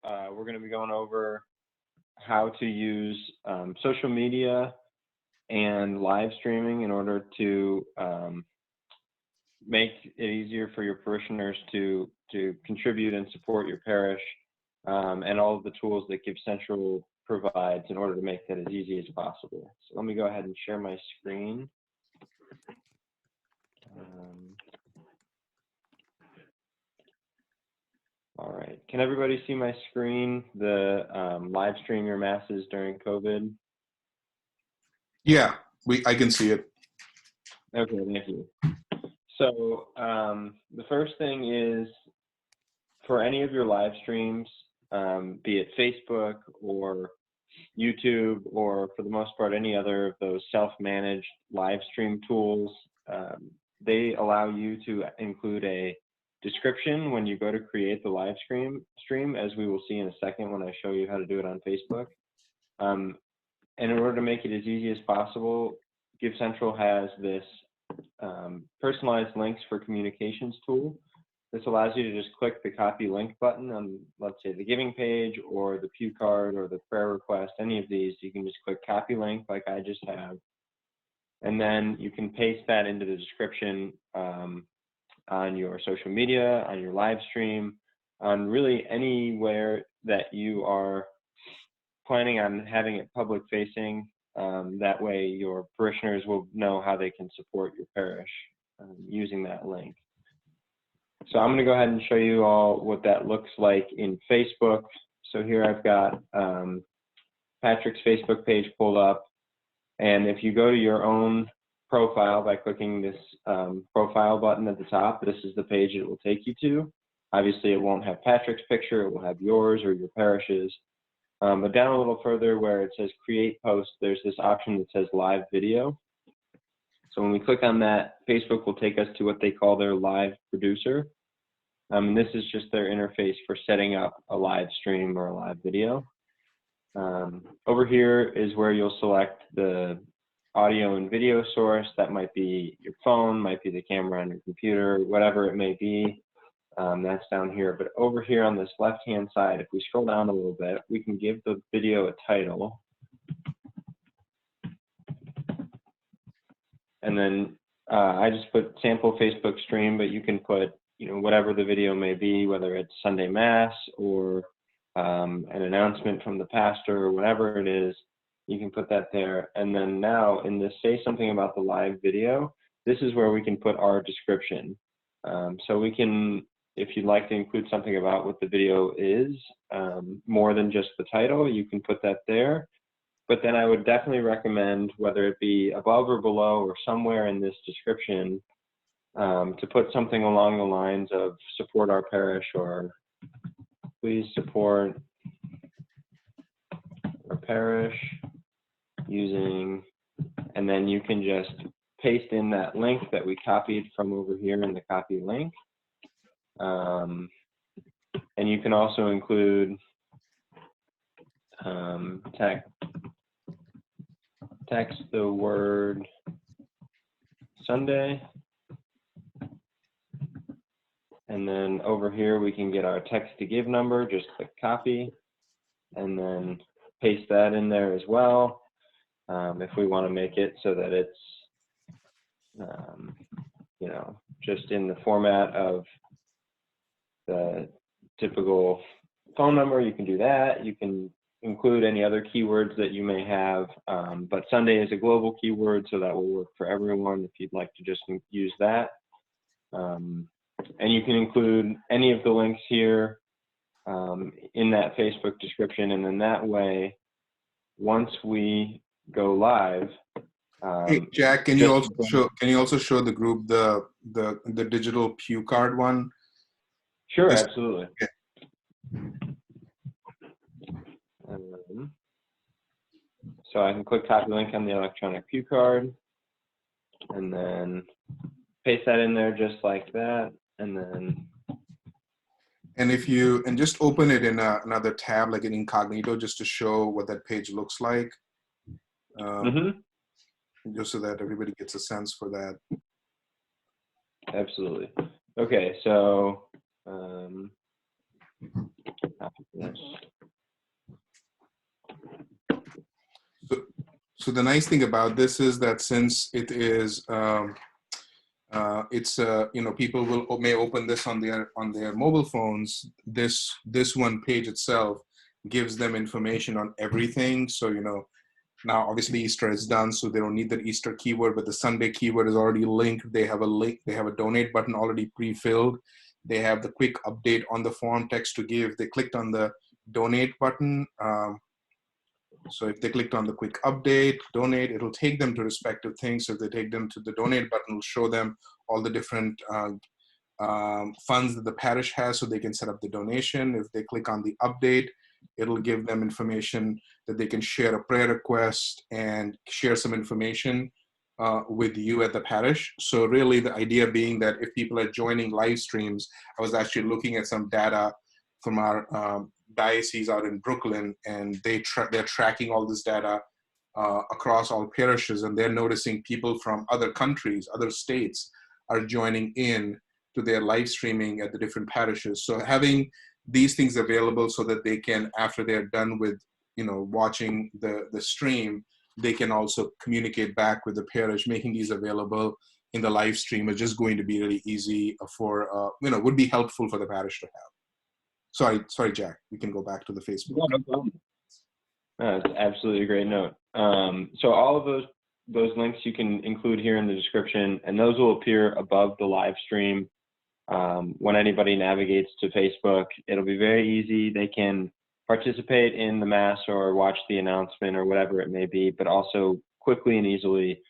we're going to be going over how to use social media and live streaming in order to make it easier for your parishioners to contribute and support your parish, and all of the tools that GiveCentral provides in order to make that as easy as possible. So let me go ahead and share my screen. All right, can everybody see my screen, the live stream your masses during COVID? Yeah, I can see it. Okay, thank you. So the first thing is, for any of your live streams, be it Facebook or YouTube, or for the most part any other of those self-managed live stream tools, they allow you to include a description when you go to create the live stream, as we will see in a second when I show you how to do it on Facebook. And in order to make it as easy as possible, GiveCentral has this personalized links for communications tool. This allows you to just click the copy link button on, let's say, the giving page or the pew card or the prayer request, any of these. You can just click copy link like I just have. And then you can paste that into the description on your social media, on your live stream, on really anywhere that you are planning on having it public facing. That way your parishioners will know how they can support your parish using that link. So I'm going to go ahead and show you all what that looks like in Facebook. So here I've got Patrick's Facebook page pulled up. And if you go to your own profile by clicking this profile button at the top, this is the page it will take you to. Obviously, it won't have Patrick's picture. It will have yours or your parish's. But down a little further where it says create post, there's this option that says live video. So when we click on that, Facebook will take us to what they call their live producer. And this is just their interface for setting up a live stream or a live video. Over here is where you'll select the audio and video source. That might be your phone, might be the camera on your computer, whatever it may be. That's down here. But over here on this left-hand side, if we scroll down a little bit, we can give the video a title. And then I just put sample Facebook stream, but you can put, whatever the video may be, whether it's Sunday Mass or an announcement from the pastor or whatever it is, you can put that there. And then now in this say something about the live video, this is where we can put our description. So we can, if you'd like to include something about what the video is, more than just the title, you can put that there. But then I would definitely recommend, whether it be above or below or somewhere in this description, to put something along the lines of support our parish, or please support our parish using, and then you can just paste in that link that we copied from over here in the copy link. And you can also include text the word Sunday, and then over here we can get our text to give number. Just click copy and then paste that in there as well, if we want to make it so that it's just in the format of the typical phone number. You can do that. You can include any other keywords that you may have, but Sunday is a global keyword, so that will work for everyone if you'd like to just use that. And you can include any of the links here in that Facebook description, and then that way, once we go live. Hey Jack, can you also show the group the digital pew card one? Sure, absolutely. Okay. So I can click copy link on the electronic pew card, and then paste that in there just like that, and then. And just open it in another tab, like an incognito, just to show what that page looks like, just so that everybody gets a sense for that. Absolutely. Okay, so So the nice thing about this is that since it is, people may open this on their mobile phones. This one page itself gives them information on everything. So now obviously Easter is done, so they don't need that Easter keyword, but the Sunday keyword is already linked. They have a link. They have a donate button already pre-filled. They have the quick update on the form text to give. They clicked on the donate button. So if they clicked on the quick update, donate, it'll take them to respective things. So if they take them to the donate button, it'll show them all the different funds that the parish has so they can set up the donation. If they click on the update, it'll give them information that they can share a prayer request and share some information with you at the parish. So really the idea being that if people are joining live streams, I was actually looking at some data from our diocese out in Brooklyn, and they're tracking all this data across all parishes, and they're noticing people from other countries, other states are joining in to their live streaming at the different parishes. So having these things available so that they can, after they're done with watching the stream, they can also communicate back with the parish. Making these available in the live stream is just going to be really easy for would be helpful for the parish to have. Sorry, Jack. We can go back to the Facebook. No problem. It's absolutely a great note. So all of those links you can include here in the description, and those will appear above the live stream. When anybody navigates to Facebook, it'll be very easy. They can participate in the Mass or watch the announcement or whatever it may be, but also quickly and easily,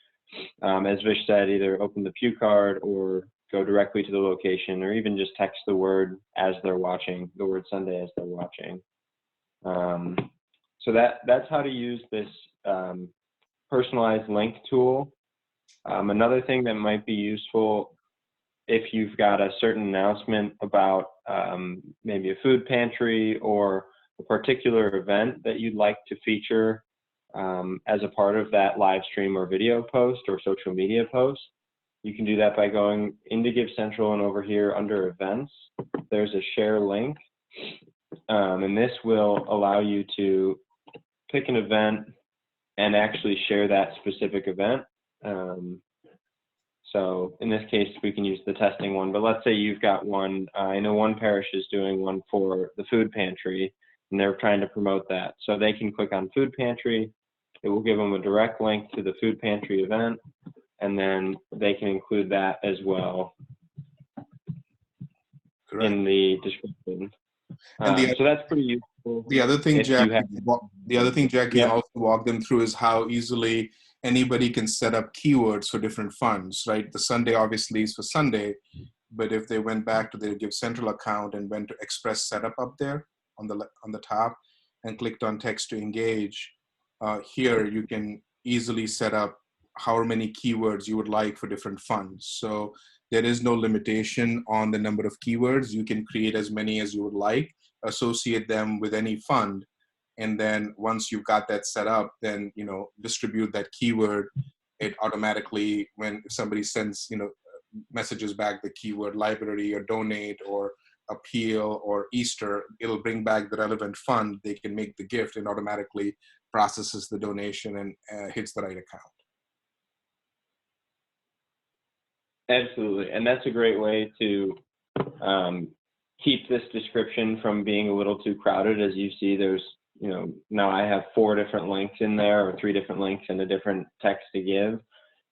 as Vish said, either open the Pew card or go directly to the location, or even just text the word as they're watching, the word Sunday as they're watching. So that's how to use this personalized link tool. Another thing that might be useful if you've got a certain announcement about maybe a food pantry or a particular event that you'd like to feature as a part of that live stream or video post or social media post, you can do that by going into GiveCentral, and over here under events, there's a share link. And this will allow you to pick an event and actually share that specific event. So in this case, we can use the testing one, but let's say you've got one, I know one parish is doing one for the food pantry, and they're trying to promote that. So they can click on food pantry. It will give them a direct link to the food pantry event, and then they can include that as well. Correct. In the description. So that's pretty useful. The other thing, Jack, you also walk them through is how easily anybody can set up keywords for different funds, right? The Sunday obviously is for Sunday, but if they went back to their GiveCentral account and went to Express Setup up there on the top and clicked on Text to Engage, here you can easily set up however many keywords you would like for different funds. So there is no limitation on the number of keywords. You can create as many as you would like, associate them with any fund, and then once you've got that set up, then distribute that keyword. It automatically, when somebody sends messages back the keyword library or donate or appeal or Easter, it'll bring back the relevant fund. They can make the gift and automatically processes the donation and hits the right account. Absolutely, and that's a great way to keep this description from being a little too crowded. As you see, there's, now I have 4 different links in there, or 3 different links and a different text to give.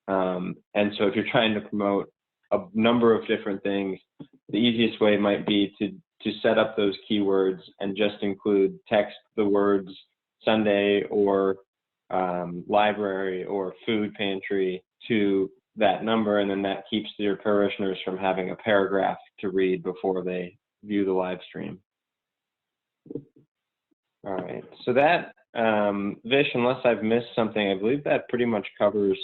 And so if you're trying to promote a number of different things, the easiest way might be to set up those keywords and just include text the words Sunday or library or food pantry to that number, and then that keeps your parishioners from having a paragraph to read before they view the live stream. All right, so that, Vish, unless I've missed something, I believe that pretty much covers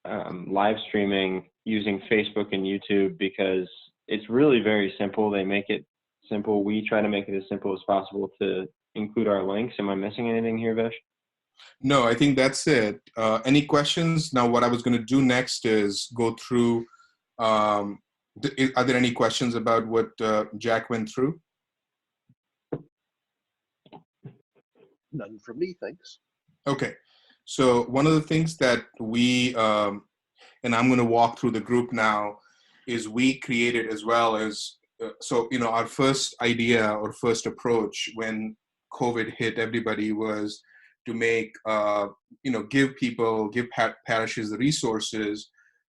live streaming using Facebook and YouTube, because it's really very simple. They make it simple. We try to make it as simple as possible to include our links. Am I missing anything here, Vish? No, I think that's it. Any questions? Now, what I was going to do next is go through, are there any questions about what Jack went through? None from me, thanks. Okay. So one of the things that we, and I'm going to walk through the group now, is we created as well as, so, you know, our first idea or first approach when COVID hit everybody was to make, you know, give parishes the resources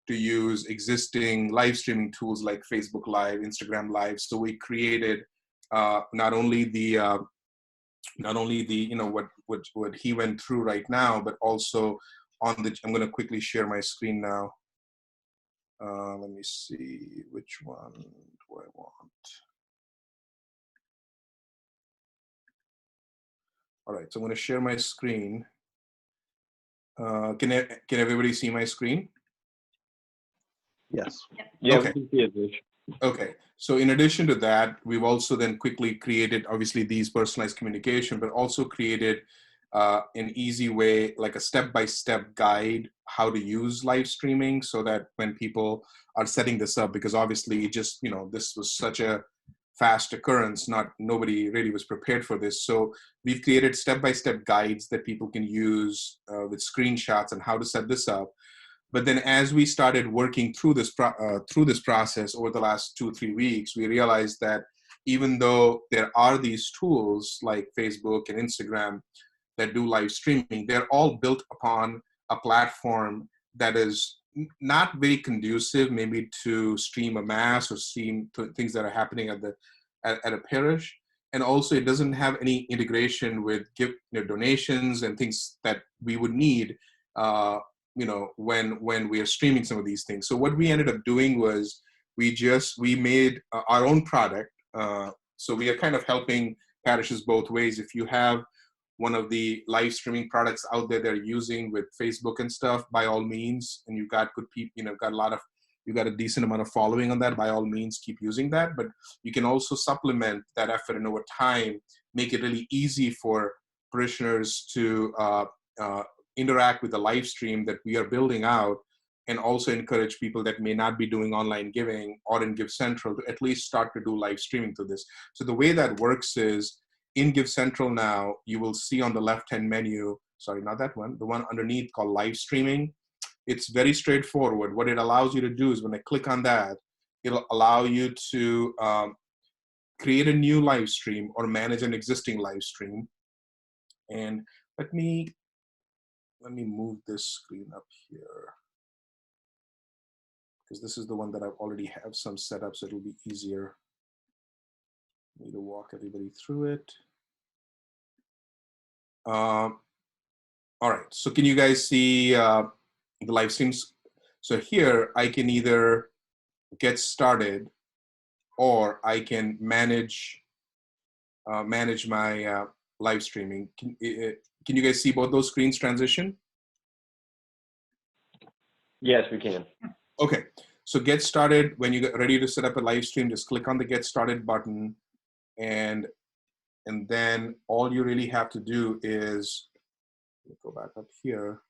to use existing live streaming tools like Facebook Live, Instagram Live. So we created not only the you know what he went through right now, but also on the, I'm going to quickly share my screen now. Let me see, which one do I want? All right, so I'm going to share my screen. Can everybody see my screen? Yes. Yeah, Okay. we can see it, Vish. Okay, so in addition to that, we've also then quickly created, obviously, these personalized communication, but also created an easy way, like a step-by-step guide, how to use live streaming, so that when people are setting this up, because obviously just, you know, this was such a fast occurrence, nobody really was prepared for this. So we've created step-by-step guides that people can use with screenshots on how to set this up. But then as we started working through this process over the last 2-3 weeks, we realized that even though there are these tools like Facebook and Instagram that do live streaming, they're all built upon a platform that is not very conducive maybe to stream a mass or stream to things that are happening at a parish. And also it doesn't have any integration with donations and things that we would need you know, when we are streaming some of these things. So what we ended up doing was we made our own product. So we are kind of helping parishes both ways. If you have one of the live streaming products out there they're using with Facebook and stuff, by all means, and you've got good people, you know, you've got a decent amount of following on that, by all means, keep using that. But you can also supplement that effort and over time, make it really easy for parishioners to interact with the live stream that we are building out, and also encourage people that may not be doing online giving or in GiveCentral to at least start to do live streaming to this. So the way that works is in GiveCentral now, you will see on the left-hand menu, sorry, not that one, the one underneath called live streaming. It's very straightforward. What it allows you to do is when I click on that, it'll allow you to create a new live stream or manage an existing live stream. And let me move this screen up here, because this is the one that I already have some set up, so it'll be easier for me to walk everybody through it. All right, so can you guys see the live streams? So here I can either get started or I can manage my live streaming. Can you guys see both those screens transition? Yes, we can. Okay, so get started. When you get ready to set up a live stream, just click on the get started button, and then all you really have to do is, go back up here,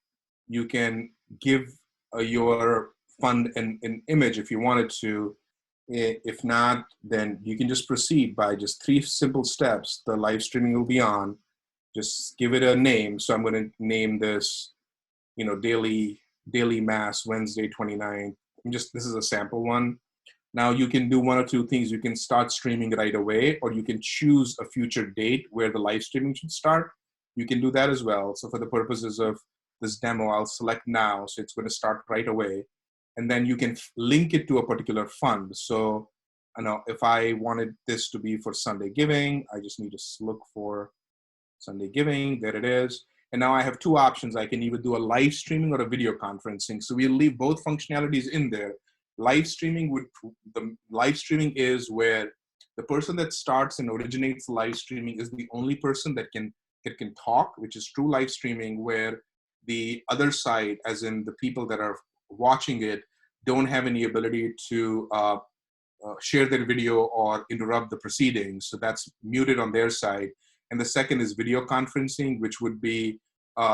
you can give your fund an image if you wanted to. If not, then you can just proceed by just 3 simple steps. The live streaming will be on. Just give it a name. So I'm going to name this, you know, daily mass Wednesday 29th. This is a sample one. Now you can do one or two things. You can start streaming right away, or you can choose a future date where the live streaming should start. You can do that as well. So for the purposes of this demo, I'll select now. So it's going to start right away. And then you can link it to a particular fund. So I know if I wanted this to be for Sunday giving, I just need to look for Sunday giving. There it is. And now I have 2 options. I can either do a live streaming or a video conferencing. So we'll leave both functionalities in there. Live streaming is where the person that starts and originates live streaming is the only person that can talk, which is true live streaming, where the other side, as in the people that are watching it, don't have any ability to share their video or interrupt the proceedings. So that's muted on their side. And the second is video conferencing, which would be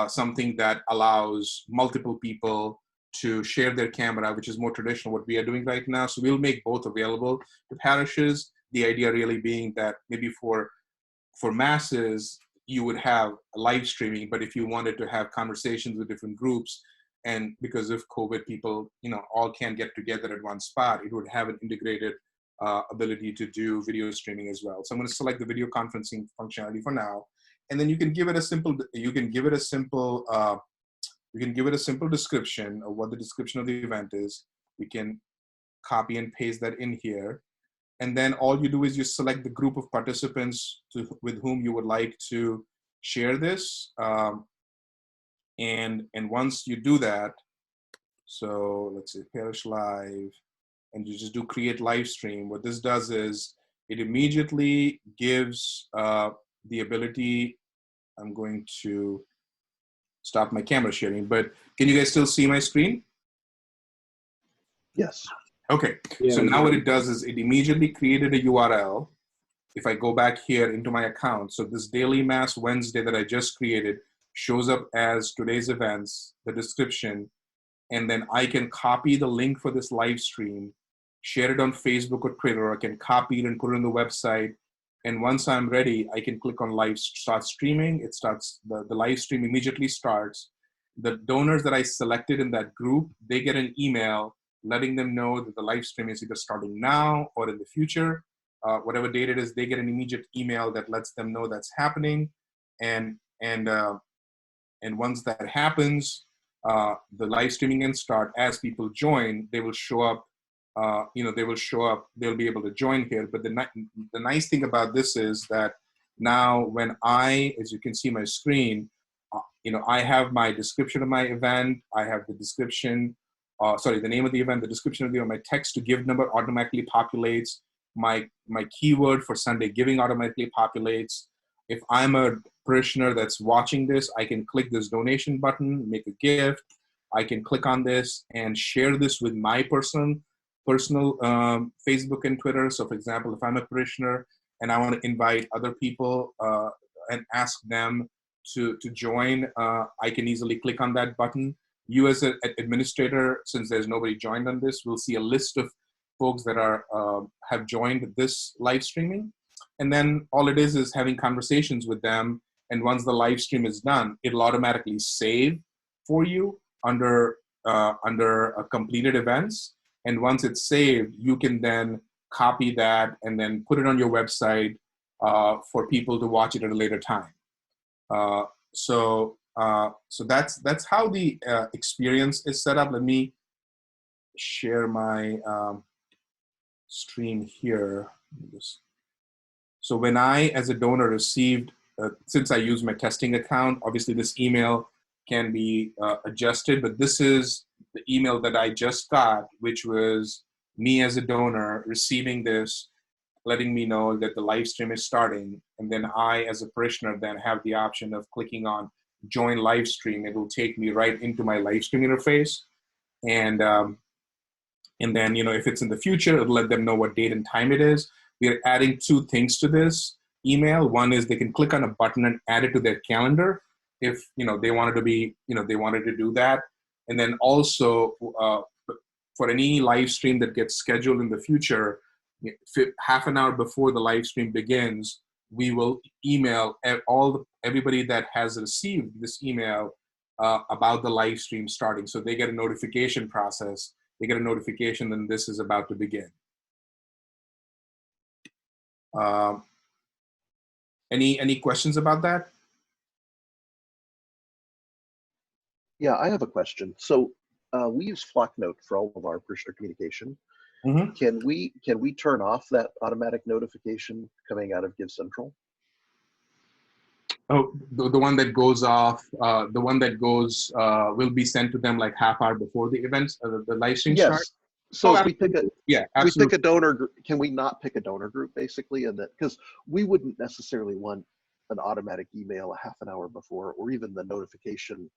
something that allows multiple people to share their camera, which is more traditional what we are doing right now. So we'll make both available to parishes. The idea really being that maybe for masses, you would have live streaming. But if you wanted to have conversations with different groups, and because of COVID, people, all can't get together at one spot, it would have an integrated ability to do video streaming as well. So I'm going to select the video conferencing functionality for now, and then you can give it a simple description of what the description of the event is. We can copy and paste that in here. And then all you do is you select the group of participants with whom you would like to share this. And once you do that, so let's say Parish Live, and you just do create live stream. What this does is it immediately gives the ability. I'm going to stop my camera sharing, but can you guys still see my screen? Yes. Okay, so now what it does is it immediately created a URL. If I go back here into my account, so this Daily Mass Wednesday that I just created shows up as today's events, the description, and then I can copy the link for this live stream, share it on Facebook or Twitter, or I can copy it and put it on the website. And once I'm ready, I can click on live, start streaming. It starts, the live stream immediately starts. The donors that I selected in that group, they get an email letting them know that the live stream is either starting now or in the future. Whatever date it is, they get an immediate email that lets them know that's happening. And once that happens, the live streaming can start. As people join, they will show up. They'll be able to join here. But the nice thing about this is that now when as you can see my screen, I have my description of my event. I have the description, the name of the event, the description of the event, my text to give number automatically populates. My keyword for Sunday giving automatically populates. If I'm a parishioner that's watching this, I can click this donation button, make a gift. I can click on this and share this with my personal Facebook and Twitter. So for example, if I'm a parishioner and I want to invite other people and ask them to join, I can easily click on that button. You as an administrator, since there's nobody joined on this, will see a list of folks that have joined this live streaming. And then all it is having conversations with them. And once the live stream is done, it'll automatically save for you under completed events. And once it's saved, you can then copy that and then put it on your website for people to watch it at a later time. So that's how the experience is set up. Let me share my stream here. So when I, as a donor, received, since I use my testing account, obviously this email can be adjusted, but this is the email that I just got, which was me as a donor receiving this, letting me know that the live stream is starting. And then I, as a parishioner, then have the option of clicking on join live stream. It will take me right into my live stream interface. And then, if it's in the future, it'll let them know what date and time it is. We are adding two things to this email. One is they can click on a button and add it to their calendar if they wanted to do that. And then also for any live stream that gets scheduled in the future, half an hour before the live stream begins, we will email everybody that has received this email about the live stream starting. So they get a notification process. They get a notification that this is about to begin. Any questions about that? Yeah, I have a question. So we use Flocknote for all of our parishioner communication. Mm-hmm. Can we turn off that automatic notification coming out of GiveCentral? Oh, the one that goes off, will be sent to them like half hour before the events, the live stream starts. So if we pick a donor group, can we not pick a donor group basically? And that, because we wouldn't necessarily want an automatic email a half an hour before, or even the notification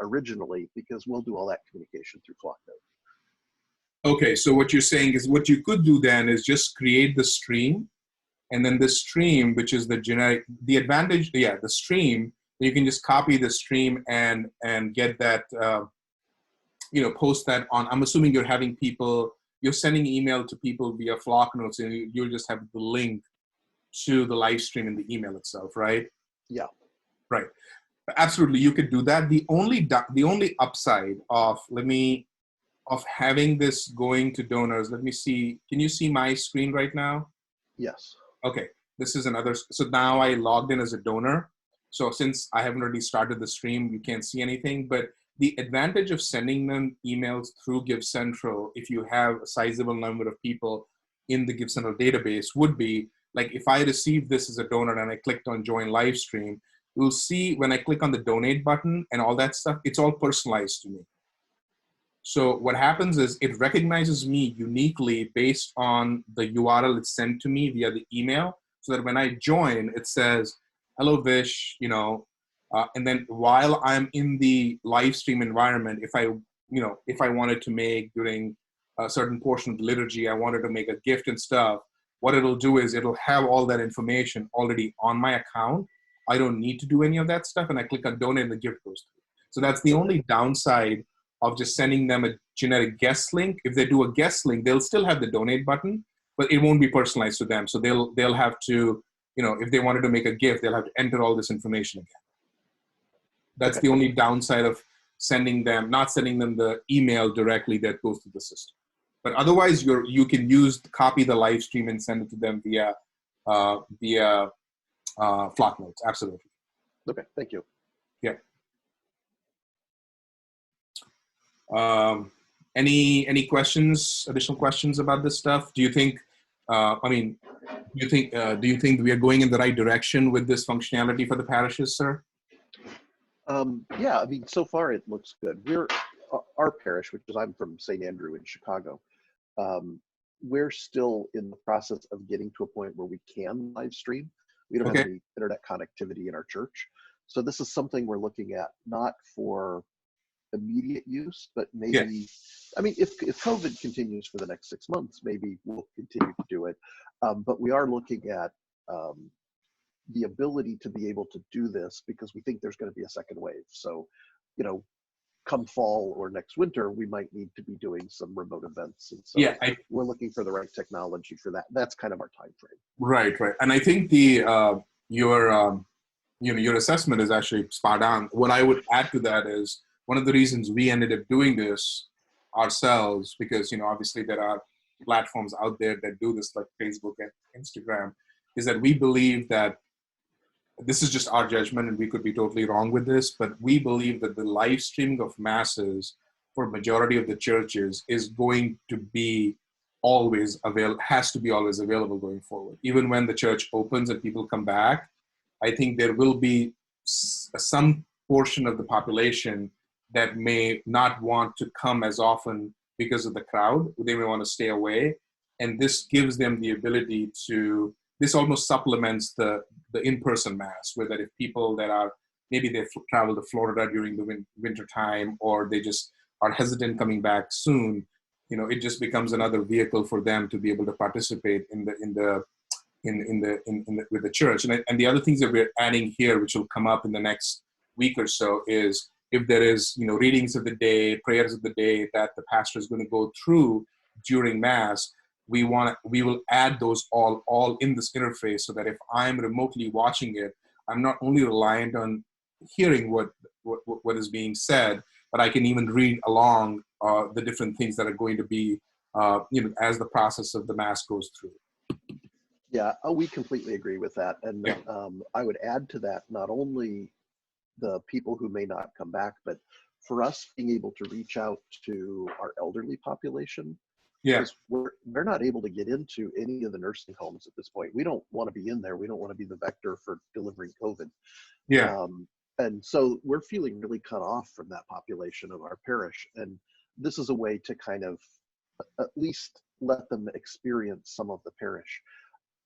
originally, because we'll do all that communication through Flocknote. Okay, so what you're saying is what you could do then is just create the stream, and then the stream, which is the stream, you can just copy the stream and get that, post that on. I'm assuming you're sending email to people via Flocknotes, and you'll just have the link to the live stream in the email itself, right? Yeah. Right. Absolutely, you could do that. The only upside of having this going to donors. Let me see. Can you see my screen right now? Yes. Okay. This is another. So now I logged in as a donor. So since I haven't already started the stream, you can't see anything. But the advantage of sending them emails through GiveCentral, if you have a sizable number of people in the GiveCentral database, would be like if I received this as a donor and I clicked on join live stream, you'll see when I click on the donate button and all that stuff, it's all personalized to me. So what happens is it recognizes me uniquely based on the URL it's sent to me via the email, so that when I join, it says, hello, Vish, and then while I'm in the live stream environment, if I wanted to make during a certain portion of the liturgy, I wanted to make a gift and stuff, what it'll do is it'll have all that information already on my account. I don't need to do any of that stuff. And I click on donate and the gift goes through. So that's the only downside of just sending them a generic guest link. If they do a guest link, they'll still have the donate button, but it won't be personalized to them. So they'll have to, if they wanted to make a gift, they'll have to enter all this information again. That's the only downside of not sending them the email directly that goes to the system. But otherwise, you can copy the live stream and send it to them via Flock Notes. Absolutely. Okay, thank you. Yeah. Any questions? Additional questions about this stuff? Do you think? Do you think we are going in the right direction with this functionality for the parishes, sir? Yeah, I mean, so far it looks good. Our parish, which is I'm from St. Andrew in Chicago, we're still in the process of getting to a point where we can live stream. We don't have any internet connectivity in our church. So this is something we're looking at, not for immediate use, but maybe, I mean, if COVID continues for the next 6 months, maybe we'll continue to do it. But we are looking at the ability to be able to do this because we think there's going to be a second wave. So, come fall or next winter, we might need to be doing some remote events. And so we're looking for the right technology for that. That's kind of our time frame. Right. And I think your assessment is actually spot on. What I would add to that is one of the reasons we ended up doing this ourselves, because, obviously there are platforms out there that do this like Facebook and Instagram, is that we believe that this is just our judgment and we could be totally wrong with this, but we believe that the live streaming of masses for majority of the churches is going to be has to be always available going forward. Even when the church opens and people come back, I think there will be some portion of the population that may not want to come as often because of the crowd. They may want to stay away. And this gives them the ability to, this almost supplements the in-person mass, where that if people that are, maybe they travel to Florida during the winter time, or they just are hesitant coming back soon, it just becomes another vehicle for them to be able to participate with the church. And the other things that we're adding here, which will come up in the next week or so, is if there is, readings of the day, prayers of the day that the pastor is going to go through during Mass, we will add those all in this interface, so that if I'm remotely watching it, I'm not only reliant on hearing what is being said, but I can even read along the different things that are going to be, as the process of the Mass goes through. Yeah, we completely agree with that. And I would add to that, not only the people who may not come back, but for us being able to reach out to our elderly population. Because we're not able to get into any of the nursing homes at this point. We don't want to be in there. We don't want to be the vector for delivering COVID. And so we're feeling really cut off from that population of our parish. And this is a way to kind of at least let them experience some of the parish.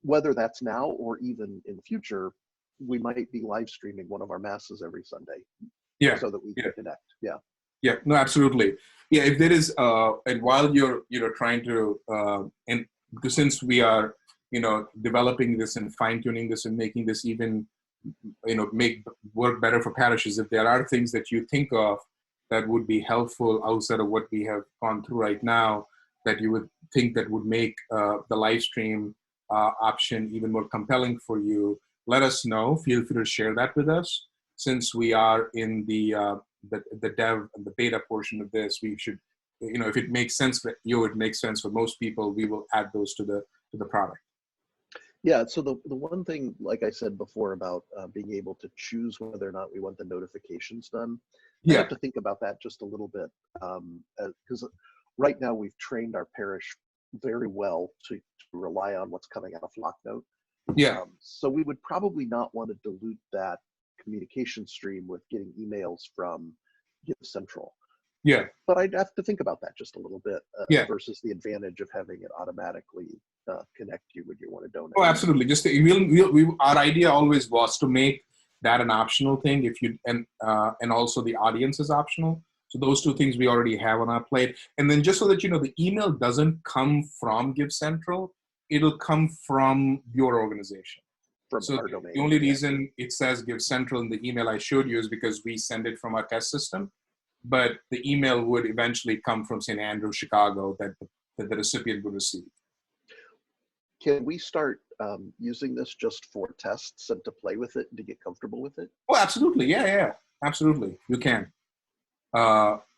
Whether that's now or even in the future, we might be live streaming one of our masses every Sunday. So that we can connect. Yeah, no, absolutely. Yeah, if there is, and while you're trying to, and because since we are, developing this and fine tuning this and making this even, make work better for parishes, if there are things that you think of that would be helpful outside of what we have gone through right now, that you would think that would make the live stream option even more compelling for you, let us know. Feel free to share that with us. Since we are in the dev and the beta portion of this, we should, if it makes sense for you, it makes sense for most people, we will add those to the product. Yeah, so the one thing, like I said before, about being able to choose whether or not we want the notifications done, I have to think about that just a little bit, because right now we've trained our parish very well to rely on what's coming out of Flocknote. Yeah. So we would probably not want to dilute that communication stream with getting emails from GiveCentral. Yeah. But I'd have to think about that just a little bit versus the advantage of having it automatically connect you when you want to donate. Oh, absolutely. Just our idea always was to make that an optional thing. If you and also the audience is optional. So those two things we already have on our plate. And then just so that you know, the email doesn't come from GiveCentral. It'll come from your organization. So our domain. The only reason it says GiveCentral in the email I showed you is because we send it from our test system. But the email would eventually come from St. Andrew, Chicago, that the recipient would receive. Can we start using this just for tests and to play with it and to get comfortable with it? Oh, absolutely. Yeah. Absolutely. You can.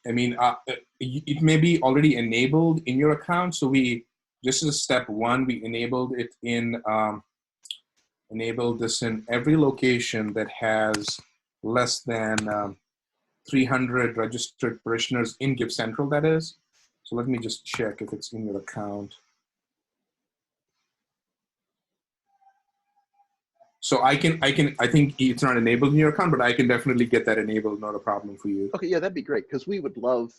It may be already enabled in your account. So just as step one, we enabled it enabled this in every location that has less than 300 registered parishioners in GiveCentral, that is. So let me just check if it's in your account. So I think it's not enabled in your account, but I can definitely get that enabled, not a problem for you. Okay, yeah, that'd be great, because we would love,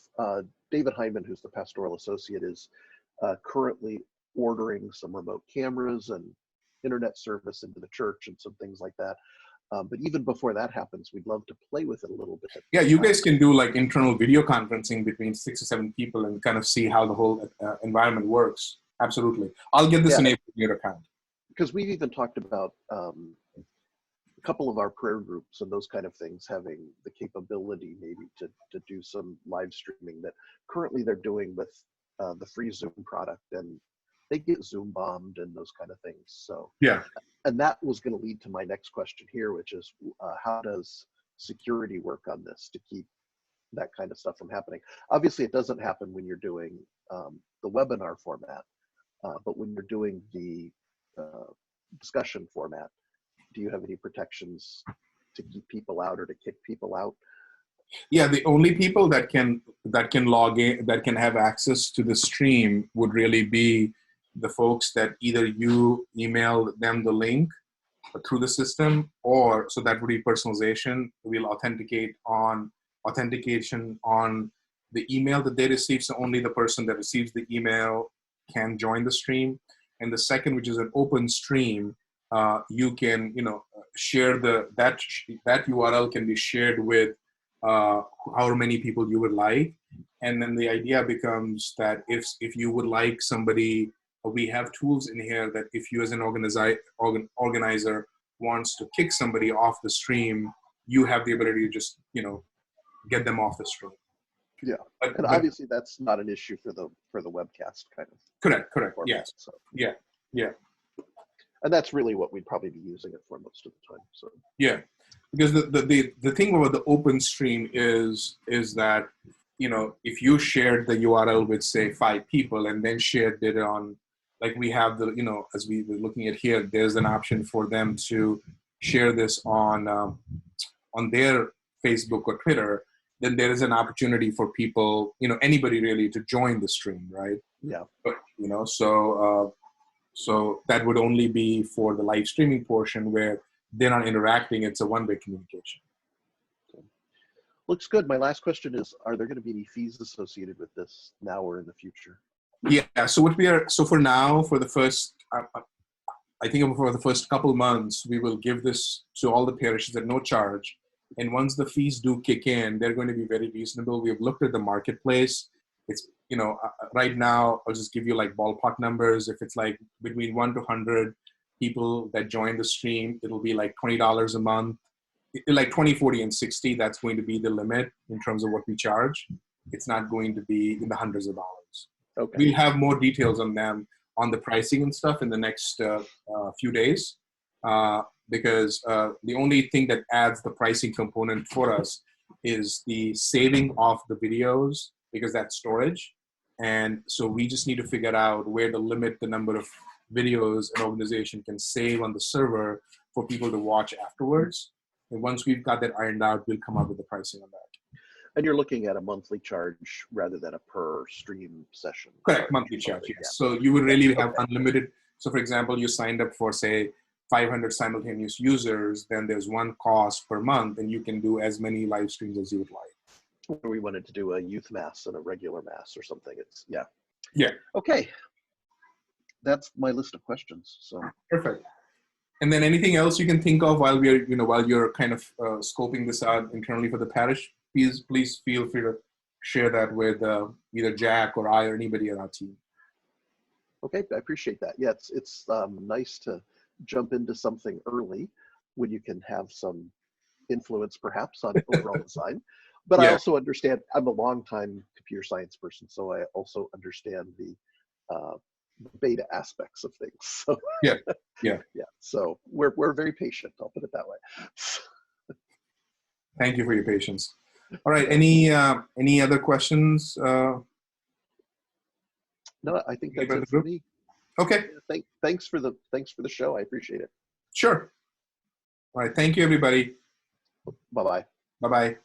David Hyman, who's the pastoral associate, is currently ordering some remote cameras and internet service into the church and some things like that. But even before that happens, we'd love to play with it a little bit. Yeah, you guys can do like internal video conferencing between 6 or 7 people and kind of see how the whole environment works. Absolutely. I'll get this enabled in your account. Because we've even talked about a couple of our prayer groups and those kind of things having the capability maybe to do some live streaming that currently they're doing with the free Zoom product, and they get Zoom bombed and those kind of things. So yeah. And that was going to lead to my next question here, which is how does security work on this to keep that kind of stuff from happening? Obviously, it doesn't happen when you're doing the webinar format, but when you're doing the discussion format, do you have any protections to keep people out or to kick people out? Yeah, the only people that can log in, that can have access to the stream, would really be the folks that either you email them the link through the system, or so that would be personalization. We'll authentication on the email that they receive. So only the person that receives the email can join the stream. And the second, which is an open stream, you can share that URL can be shared with however many people you would like. And then the idea becomes that if you would like somebody, we have tools in here that if you as an organizer wants to kick somebody off the stream, you have the ability to just get them off the stream. Yeah, but obviously that's not an issue for the webcast kind of. Correct. Format, Yes. So. Yeah. And that's really what we'd probably be using it for most of the time. So. Yeah, because the thing about the open stream is that if you shared the URL with say 5 people and then shared it on, like we have as we were looking at here, there's an option for them to share this on their Facebook or Twitter. Then there is an opportunity for people, anybody really, to join the stream, right? Yeah. But, so that would only be for the live streaming portion where they're not interacting. It's a one-way communication. Looks good. My last question is, are there going to be any fees associated with this now or in the future? Yeah, so for now, for the first, I think for the first couple months, we will give this to all the parishes at no charge. And once the fees do kick in, they're going to be very reasonable. We have looked at the marketplace. It's, right now, I'll just give you like ballpark numbers. If it's like between 1 to 100 people that join the stream, it'll be like $20 a month. Like 20, 40, and 60, that's going to be the limit in terms of what we charge. It's not going to be in the hundreds of dollars. Okay. We'll have more details on them, on the pricing and stuff in the next few days. because the only thing that adds the pricing component for us is the saving of the videos, because that's storage. And so we just need to figure out where to limit the number of videos an organization can save on the server for people to watch afterwards. And once we've got that ironed out, we'll come up with the pricing on that. And you're looking at a monthly charge rather than a per stream session. Correct, monthly charge, yes. Yeah. So you would really have unlimited. So for example, you signed up for, say, 500 simultaneous users, then there's one cost per month, and you can do as many live streams as you would like. We wanted to do a youth mass and a regular mass or something. It's, yeah. Yeah. Okay. That's my list of questions. So perfect. And then anything else you can think of while we're, while you're kind of scoping this out internally for the parish, please feel free to share that with either Jack or I or anybody on our team. Okay, I appreciate that. Yeah, it's nice to jump into something early when you can have some influence perhaps on overall design. But yeah. I also understand, I'm a longtime computer science person, so I also understand the beta aspects of things. So yeah. So we're very patient, I'll put it that way. Thank you for your patience. All right, any other questions? No, I think that's it for me. Okay. Yeah, thanks for the show. I appreciate it. Sure. All right. Thank you, everybody. Bye-bye. Bye-bye.